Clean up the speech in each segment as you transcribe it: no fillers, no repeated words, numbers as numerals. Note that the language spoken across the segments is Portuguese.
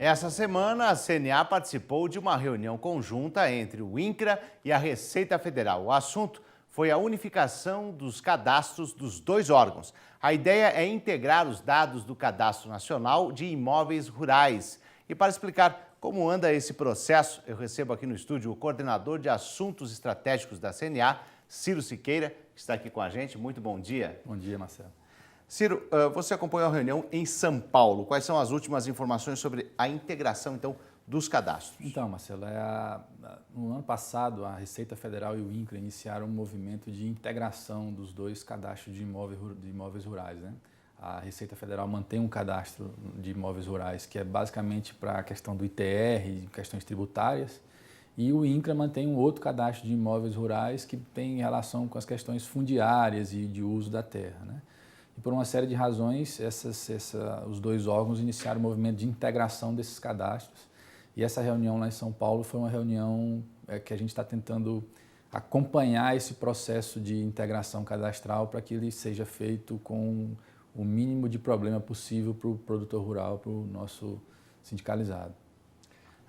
Essa semana, a CNA participou de uma reunião conjunta entre o INCRA e a Receita Federal. O assunto foi a unificação dos cadastros dos dois órgãos. A ideia é integrar os dados do Cadastro Nacional de Imóveis Rurais. E para explicar como anda esse processo, eu recebo aqui no estúdio o coordenador de Assuntos Estratégicos da CNA, Ciro Siqueira, que está aqui com a gente. Muito bom dia. Bom dia, Marcelo. Ciro, você acompanhou a reunião em São Paulo. Quais são as últimas informações sobre a integração, então, dos cadastros? Então, Marcelo, no ano passado, a Receita Federal e o INCRA iniciaram um movimento de integração dos dois cadastros de imóveis rurais, né? A Receita Federal mantém um cadastro de imóveis rurais que é basicamente para a questão do ITR, questões tributárias, e o INCRA mantém um outro cadastro de imóveis rurais que tem relação com as questões fundiárias e de uso da terra, né? E por uma série de razões, os dois órgãos iniciaram o movimento de integração desses cadastros. E essa reunião lá em São Paulo foi uma reunião que a gente está tentando acompanhar esse processo de integração cadastral para que ele seja feito com o mínimo de problema possível para o produtor rural, para o nosso sindicalizado.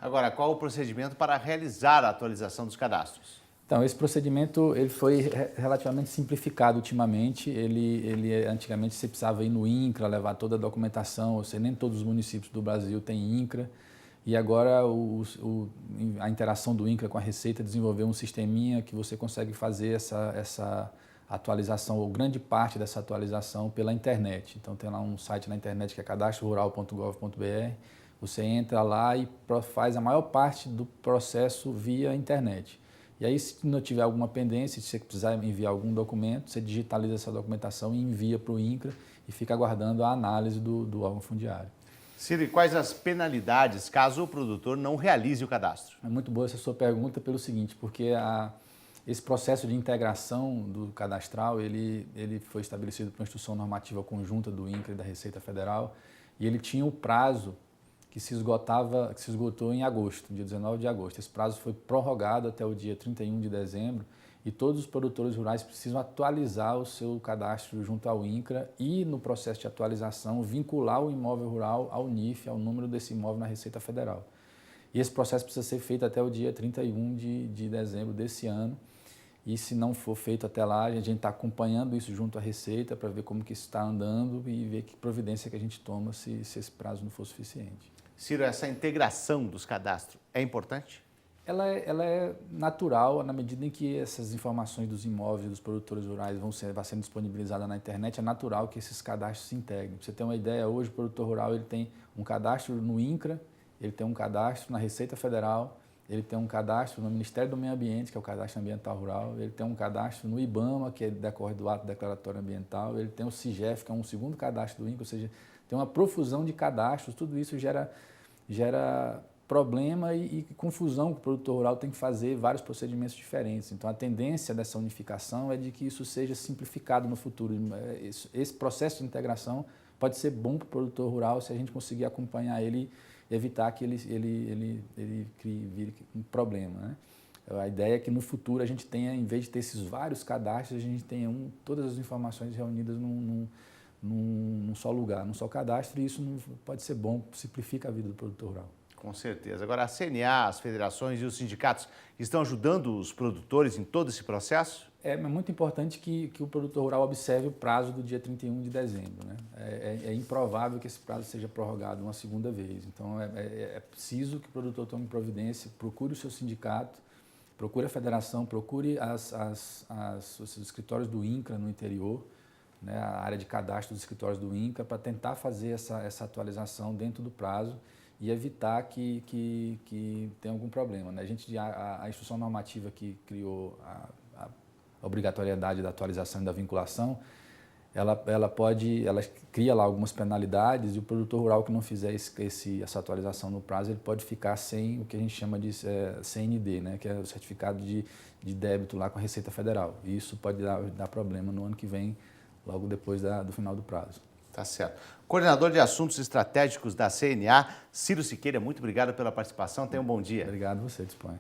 Agora, qual o procedimento para realizar a atualização dos cadastros? Então, esse procedimento ele foi relativamente simplificado ultimamente. Antigamente você precisava ir no INCRA, levar toda a documentação, ou seja, nem todos os municípios do Brasil têm INCRA. E agora a interação do INCRA com a Receita desenvolveu um sisteminha que você consegue fazer essa atualização, ou grande parte dessa atualização, pela internet. Então tem lá um site na internet que é cadastrorural.gov.br. Você entra lá e faz a maior parte do processo via internet. E aí, se não tiver alguma pendência, se você precisar enviar algum documento, você digitaliza essa documentação e envia para o INCRA e fica aguardando a análise do órgão fundiário. Ciro, e quais as penalidades caso o produtor não realize o cadastro? É muito boa essa sua pergunta pelo seguinte, porque esse processo de integração do cadastral, ele foi estabelecido por uma instrução normativa conjunta do INCRA e da Receita Federal, e ele tinha o prazo que se esgotou em agosto, dia 19 de agosto. Esse prazo foi prorrogado até o dia 31 de dezembro e todos os produtores rurais precisam atualizar o seu cadastro junto ao INCRA e, no processo de atualização, vincular o imóvel rural ao NIF, ao número desse imóvel na Receita Federal. E esse processo precisa ser feito até o dia 31 de dezembro desse ano. E se não for feito até lá, a gente está acompanhando isso junto à Receita para ver como que isso está andando e ver que providência que a gente toma se esse prazo não for suficiente. Ciro, essa integração dos cadastros é importante? Ela é natural na medida em que essas informações dos imóveis dos produtores rurais vão sendo disponibilizadas na internet. É natural que esses cadastros se integrem. Para você ter uma ideia, hoje o produtor rural ele tem um cadastro no INCRA, ele tem um cadastro na Receita Federal, ele tem um cadastro no Ministério do Meio Ambiente, que é o Cadastro Ambiental Rural, ele tem um cadastro no IBAMA, que decorre do Ato Declaratório Ambiental, ele tem o CIGEF, que é um segundo cadastro do INCRA, ou seja, tem uma profusão de cadastros. Tudo isso gera problema e confusão que o produtor rural tem que fazer vários procedimentos diferentes. Então, a tendência dessa unificação é de que isso seja simplificado no futuro. Esse processo de integração pode ser bom para o produtor rural se a gente conseguir acompanhar ele e evitar que ele vire um problema, né? A ideia é que no futuro a gente tenha, em vez de ter esses vários cadastros, a gente tenha todas as informações reunidas num só lugar, num só cadastro, e isso não pode ser bom, simplifica a vida do produtor rural. Com certeza. Agora, a CNA, as federações e os sindicatos estão ajudando os produtores em todo esse processo? É muito importante que o produtor rural observe o prazo do dia 31 de dezembro, né? É improvável que esse prazo seja prorrogado uma segunda vez. Então, é preciso que o produtor tome providência, procure o seu sindicato, procure a federação, procure os escritórios do INCRA no interior, né, a área de cadastro dos escritórios do INCRA, para tentar fazer essa atualização dentro do prazo e evitar que tenha algum problema, né? A instrução normativa que criou a obrigatoriedade da atualização e da vinculação, ela cria lá algumas penalidades, e o produtor rural que não fizer essa atualização no prazo, ele pode ficar sem o que a gente chama de CND, né, que é o certificado de débito lá com a Receita Federal. E isso pode dar problema no ano que vem, logo depois do final do prazo. Tá certo. Coordenador de Assuntos Estratégicos da CNA, Ciro Siqueira, muito obrigado pela participação. Tenha um bom dia. Obrigado, você dispõe.